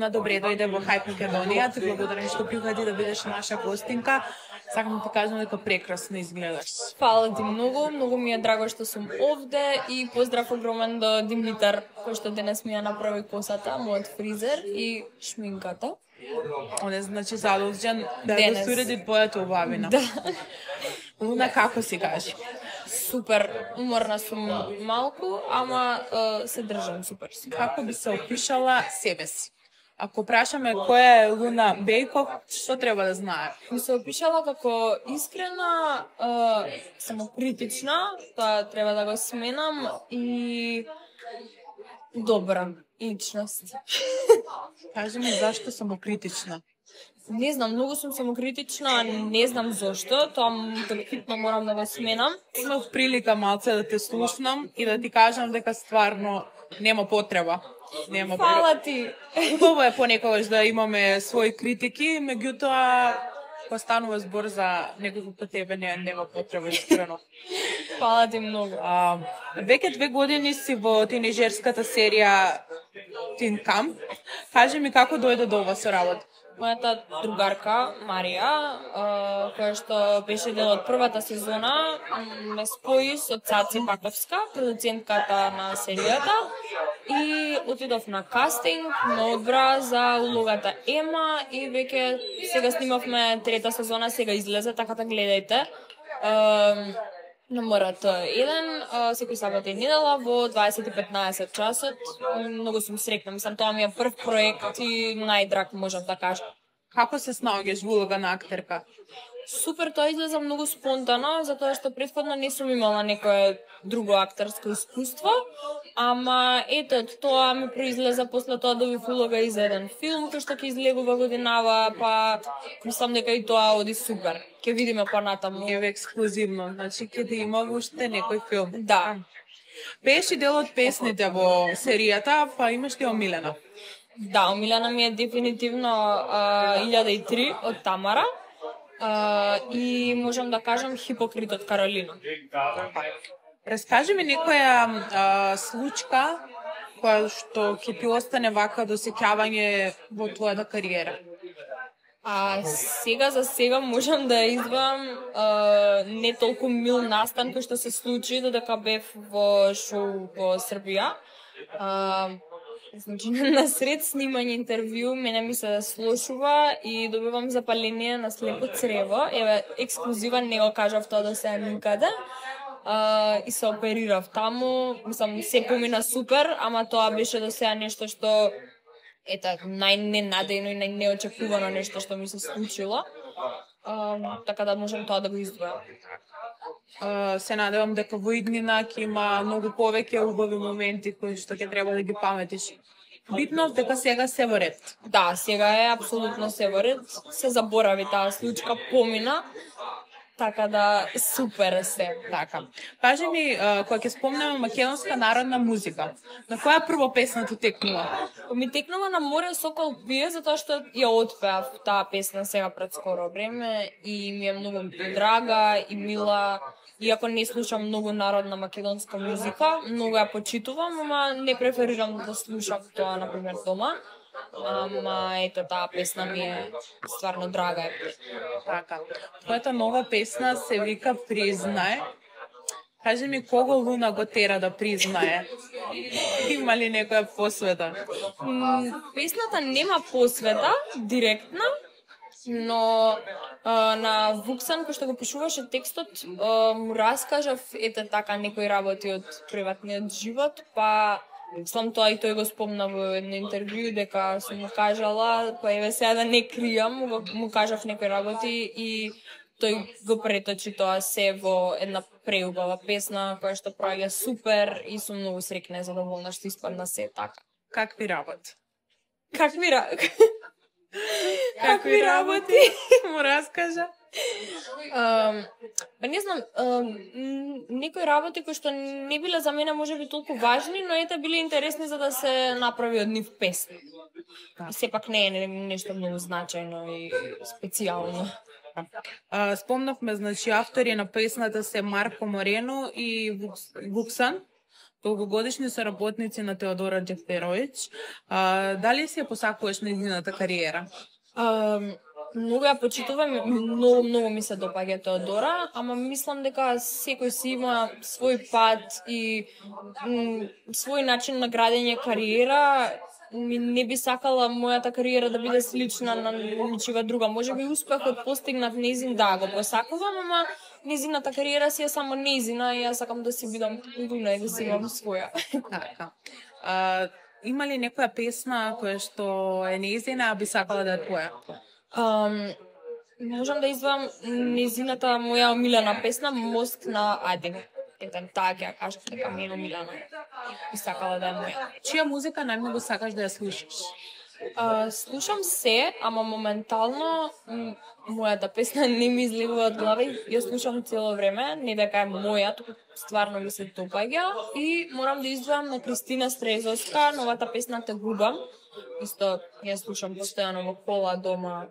Луна, добре дојде во Хајп Македонија. Ти благодарам што прифати да бидеш наша гостинка. Сакам да ти кажам дека прекрасно изгледаш. Фала ти многу, многу ми е драго што сум овде и поздрав огромен до Димитар, кој што денес ми ја направи косата, мојот фризер и шминката. Он е значи задолжен да Денес. го уреди твојата убавина. Да. Луна, како си кажи? Супер, уморна сум малку, ама се држам супер. Како би се опишала себе си? Ако прашаме која е Луна Бејков, што треба да знае? Ми се опишала како искрена, самокритична, тоа треба да го сменам, и добра личност. Кажи ми зашто самокритична? Не знам, многу сум самокритична, не знам зошто, тоа хитно морам да го сменам. Имав прилика малце да те слушнам и да ти кажам дека стварно нема потреба. Фала ти! Убаво е понекогаш да имаме своји критики, меѓутоа кога станува збор за некој како тебе нема потреба искрено. Фала ти многу. Веќе 2 години си во тинејџерската серија Teen Camp. Кажи ми како дојде до ова со работа? Мојата другарка Марија, која што беше дел од првата сезона, ме спои со Цаци Паковска, продуцентката на серијата, и отидов на кастинг, ме одбра за улогата Ема и веќе сега снимавме 3-та сезона, сега излезе, така да гледајте. На МРТ1, секој сабота и недела во 20:15 часот. Многу сум среќна, мислам, тоа ми е прв проект и најдраг, можам да кажам. Како се снаоѓаш во улога на актерка? Супер, тоа излеза многу спонтано, затоа што претходно не сум имала некое друго актерско искуство, ама ето, тоа ми произлеза после тоа добив улога и за еден филм кој што ќе излегува годинава, па мислам дека и тоа оди супер. Ќе видиме понатаму. Еве ексклузивно, значи ќе да има уште некој филм. Да. Беше дел од песните во серијата, па имаш ли омилена? Да, омилена ми е дефинитивно 1003 од Тамара. И можам да кажам Хипокрит од Каролина. Раскажи ми некоја случка која што ќе ти остане вака досеќавање во твојата кариера. Сега за сега можам да издвоам не толку мил настан кој што се случи додека бев во шоу во Србија. Значи, на сред снимање интервју, мене ми се слошува и добивам запаление на слепо црево. Еве, ексклузивен, не го кажав тоа до сега никаде. И се оперирав таму. Мислам, се помина супер, ама тоа беше до сега нешто што најненадејно и најнеочекувано нешто што ми се случило. Така да можам тоа да го издвојам. Се надевам дека во иднина ќе има многу повеќе убави моменти кои што ќе треба да ги паметиш. Битно дека сега се во ред. Да, сега е апсолутно се во ред. Се заборави таа случка, помина. Така да супер се. Така. Кажи ми, кога ќе спомнеме македонска народна музика, на која прво песна ти текнува? Ми текнува на Море Сокол пие, затоа што ја отпеав таа песна сега пред скоро време и ми е многу драга и мила. Иако не слушам многу народна македонска музика, многу ја почитувам, ама не преферирам да слушам тоа, например, дома. Ама ето, таа песна ми е стварно драга. Така. Твојата нова песна се вика Признае. Кажи ми кого Луна го тера да признае? Има ли некоја посвета? Песната нема посвета директна, но на Вуксан, кој што го пишуваше текстот, му раскажав ете така некои работи од приватниот живот, па сам тоа и тој го спомна во едно интервју дека сум му кажала, па еве сега да не кријам, му кажав некои работи и тој го преточи тоа се во една преубава песна која што проаѓа супер и сум многу среќна и задоволна што испадна се така. Какви работи? Какви работи? Му раскажа. Не знам, некои работи кои што не биле за мене можеби толку важни, но ете биле интересни за да се направи од нив песна. И сепак не е нешто многу значајно и специјално. Спомнавме, значи, автори на песната се Марко Морено и Вуксан. долгогодишни соработници на Теодора Џефтеровиќ. Дали си ја посакуваш нејзината кариера? Многу ја почитувам, многу ми се допаѓа Теодора, ама мислам дека секој си има свој пат и свој начин на градење кариера. Не би сакала мојата кариера да биде слична на ничива друга. Може би успехот постигнат нејзин да го посакувам, ама нејзината кариера си е само нејзина и јас сакам да си бидам дуна и да си имам своја. Така. Има ли некоја песна која што е нејзина, а би сакала да е твоја? Можам да издвојам нејзината моја омилена песна "Мост на Адин". Ето, таа ќе ја кажам дека ми е омилена. Би сакала да е моја. Чија музика најмногу сакаш да ја слушаш? Слушам се, ама моментално мојата песна не ми излегува од глава и ја слушам цело време, не дека е моја, туку стварно ми се допаѓа и морам да издвојам на Кристина Стрезовска, новата песна "Те губам". Исто ја слушам постојано во кола, дома.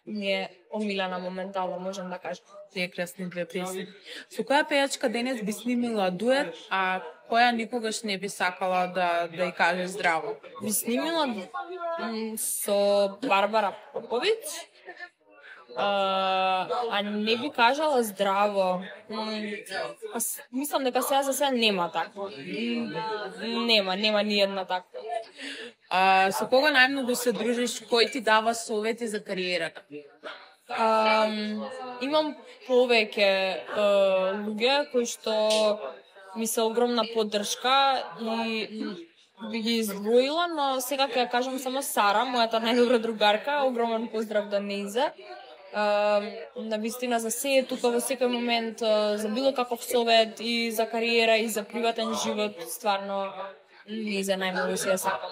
Ми е омилена моментално, можам да кажам. Прекрасни две песни. Со која пејачка денес би снимила дует, а која никогаш не би сакала да ја кажеш здраво? Би снимила со Барбара Поповиќ, а не би кажала здраво. Мислам дека сега нема такво. Нема ни една таква. Со кого најмногу се дружиш, кој ти дава совети за кариерата? Имам повеќе луѓе кои што ми се огромна поддршка и би ги издвоила, но сега ќе ја кажам само Сара, мојата најдобра другарка, огромен поздрав до нејзе. На вистина за се е тука во секој момент, за било каков совет и за кариера и за приватен живот, стварно нејзе најмногу се ја сакам.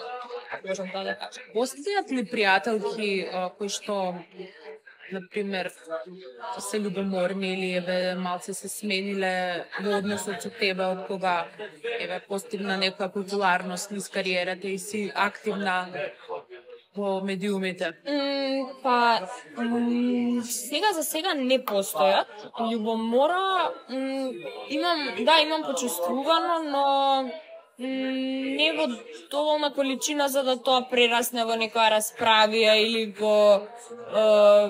Можам да кажам. Постојат ли пријателки кои што, например, се љубоморни или малце се смениле во односот со тебе од кога постигна некоја популарност низ кариерата и си активна во медиумите? За сега не постојат. Љубомора имам почувствувано, но не во доволна количина за да тоа прерасне во некоја расправија или во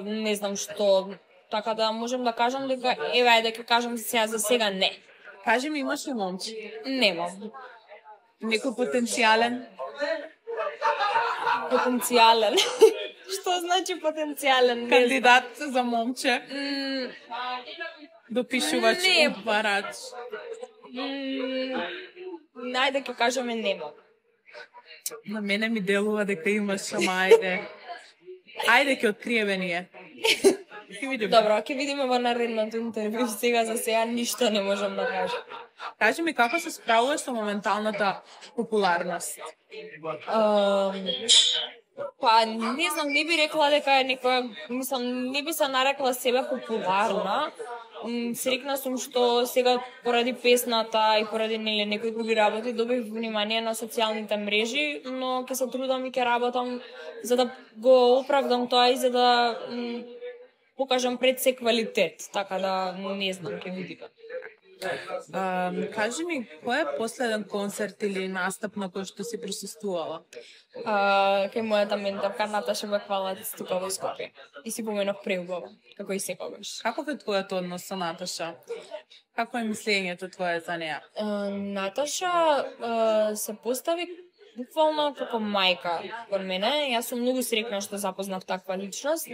не знам што. Така да можам да кажам дека да ќе кажам за сега не. Кажи ми, имаш ли момче? Немам. Некој потенцијален? Потенцијален. Што значи потенцијален? Кандидат за момче? Допишувач, барач? Најде ќе кажеме нема. На мене ми делува дека имаш, ама ајде ќе откриеме ние. Добро, ќе видиме во наредното интервју. Сега за сега ништо не можам да кажам. Кажи ми, како се справуваш со моменталната популарност? Не знам, не би рекла дека е некоја, мислам, не би се нарекла себе популарна. Среќна сум што сега поради песната и поради некои други работи добив внимание на социјалните мрежи, но ќе се трудам и ќе работам за да го оправдам тоа и за да покажам пред се квалитет, така да не знам, ќе видиме. Кажи ми, кој е последен концерт или настап на кој што си присуствувала? Кај мојата менторка Наташа Баквалац тука во Скопје. И си поменав преубаво, како и секогаш. Каков е твојот однос со Наташа? Како е мислењето твое за неа? Наташа се постави буквално како мајка кон мене. Јас сум многу среќна што запознав таква личност.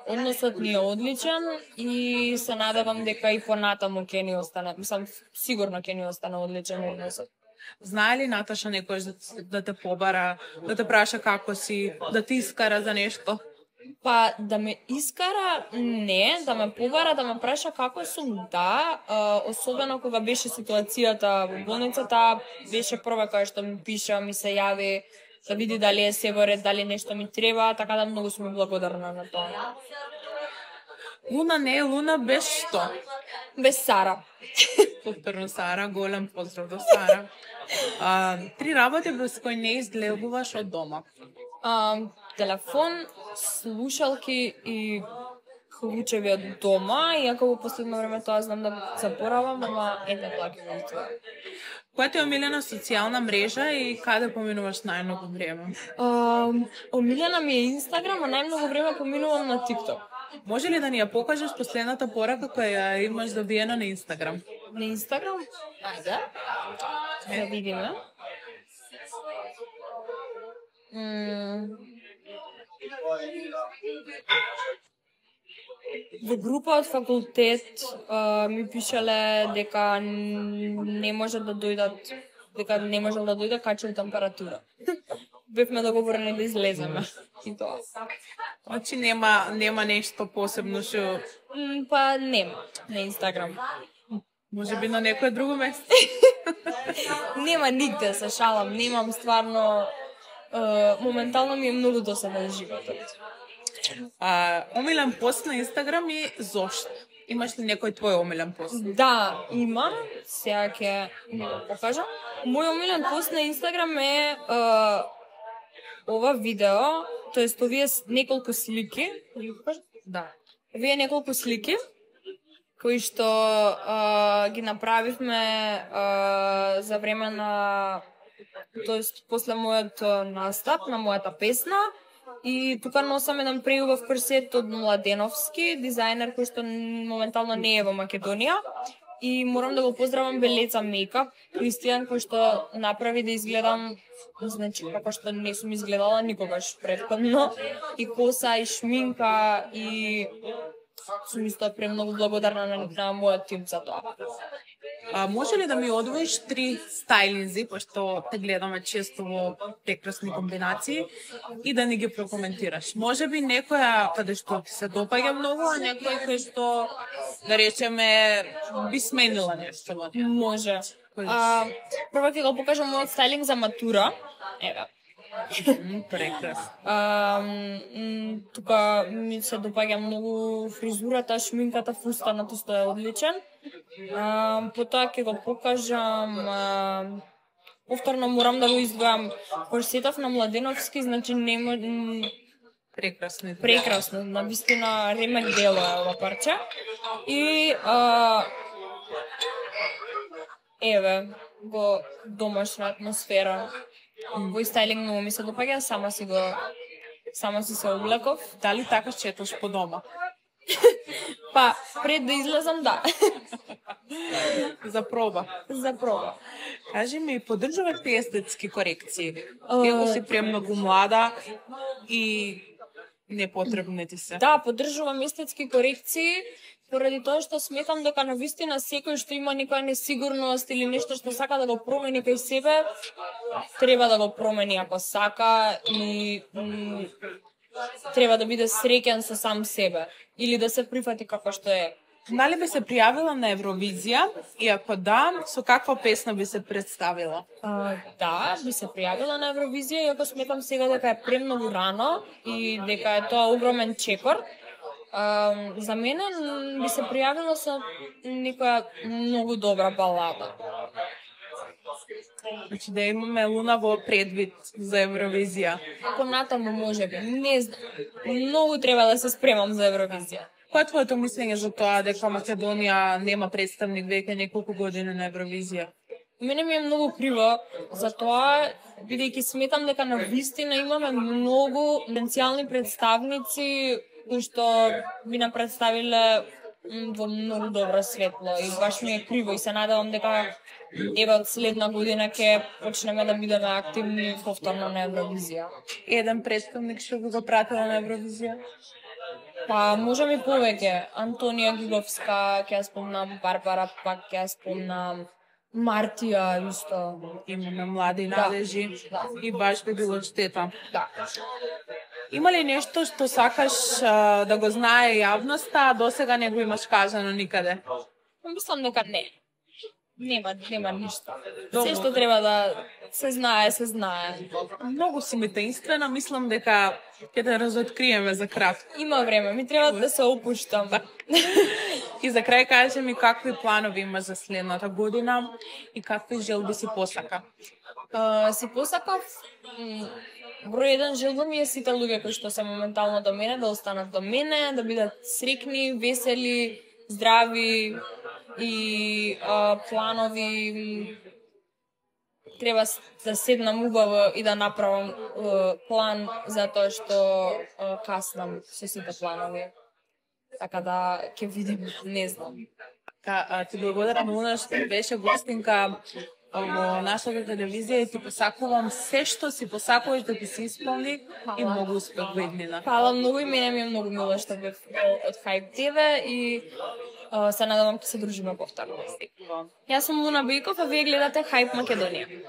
Односот ни е одличен и се надевам дека и понатаму ќе ни остане, мислам, сигурно ќе ни остане одличен односот. Знае ли Наташа некојаш да те побара, да те праша како си, да те искара за нешто? Да ме искара, не, да ме побара, да ме праша како сум, да, особено кога беше ситуацијата во болницата, беше прва која што ми пиша, ми се јави, да види дали е се во ред, дали нешто ми треба, така да многу сум благодарна на тоа. Луна не е Луна без што? Без Сара. Повторно Сара, голем поздрав до Сара. 3 работи без кои не излегуваш од дома? Телефон, слушалки и клучеви од дома, иако во последно време тоа знам да заборавам, ама тоа ќе го изгледа. Која ти е омилена социјална мрежа и каде поминуваш најмногу време? Омилена ми е Инстаграм, а најмногу време поминувам на TikTok. Може ли да ни ја покажеш последната порака која ја имаш добиена на Инстаграм? На Инстаграм? Ајде. Да видиме. Во група од факултет ми пишале дека не може да дојдат, дека не може да дојде качува температура. Бевме договорени да излеземе и тоа. Значи нема нешто посебно што Па нема на Инстаграм. може би на некое друго место. Нема нигде, се шалам, немам стварно. Моментално ми е многу досаден животот. Омилен пост на Инстаграм и зошто? Имаш ли некој твој омилен пост? Да, имам. Сега ќе го покажам. Мој омилен пост на Инстаграм е ова видео, тоест овие неколку слики. Да. Овие неколку слики кои што ги направивме за време на, тоест после мојот настап на мојата песна. И тука носам еден преубав корсет од Младеновски, дизајнер кој што моментално не е во Македонија. И морам да го поздравам Белеца Мейкап, Кристијан, кој што направи да изгледам, значи, како што не сум изгледала никогаш претходно. И коса, и шминка, и сум исто премногу благодарна на мојот тим за тоа. Може ли да ми одвоиш 3 стајлинзи, пошто те гледаме често во прекрасни комбинации, и да ни ги прокоментираш? Може би некоја каде што ти се допаѓа многу, а некој кој што, да речеме, би сменила нешто во неа? Може. Прво ќе го покажам мојот стајлинг за матура. Еве. Прекрасно. Тука ми се допаѓа многу фризурата, шминката, фустанот исто е одличен. Потоа ќе го покажам, повторно морам да го издвојам корсетов на Младеновски, значи прекрасно, навистина ремек дело е ова парче. И еве, во домашна атмосфера. Вој стајлинг многу ми се допаѓа, сама си се облеков. Дали така четаш по дома? Па, пред да излезам, да. За проба. Кажи ми, поддржуваш ли естетски корекции? Иако си премногу млада и непотребни ти се. Да, поддржувам естетски корекции, поради тоа што сметам дека навистина секој што има некоја несигурност или нешто што сака да го промени кај себе, треба да го промени ако сака и треба да биде среќен со сам себе или да се прифати како што е. Дали би се пријавила на Евровизија и ако да, со каква песна би се представила? Да, би се пријавила на Евровизија, иако сметам сега дека е премногу рано и дека е тоа огромен чекор. За мене би се пријавила со некоја многу добра балада. Значи да имаме Луна во предвид за Евровизија. Ако натаму може би, не знам. Многу треба да се спремам за Евровизија. Кој е твоето мислење за тоа дека Македонија нема представник веќе неколку години на Евровизија? Мене ми е многу криво за тоа, бидејќи сметам дека навистина имаме многу потенцијални представници кои што би нам представиле во многу добро светло и баш ми е криво и се надевам дека еве од следна година ќе почнеме да бидеме активни повторно на Евровизија. Еден представник што би го пратила на Евровизија? Па можеме повеќе. Антонија Гиговска, ќе ја спомнам, Барбара пак ќе ја спомнам, Мартија исто. Имаме млади надежи и баш би било штета. Да. Има ли нешто што сакаш да го знае јавноста, а досега не го имаш кажано никаде? Мислам дека не. Нема ништо. Се што треба да се знае, се знае. Многу си ми таинствена, мислам дека ќе те разоткриеме за кратко. Има време, ми треба да се опуштам. И за крај кажи ми какви планови имаш за следната година и какви желби си посака? Си посакав број еден желба ми е сите луѓе кои што се моментално до мене да останат до мене, да бидат среќни, весели, здрави и планови треба да седнам убаво и да направам план, затоа што каснам со сите планови. Така да ќе видим, не знам. Ти благодарам Луна што беше гостинка во нашата телевизија и ти посакувам се што си посакуваш да ти се исполни и многу успех во иднина. Фала многу и мене ми е многу мило што бев од Hype TV и се надевам ќе се дружиме повторно. Јас сум Луна Бејков, а вие гледате Hype Македонија.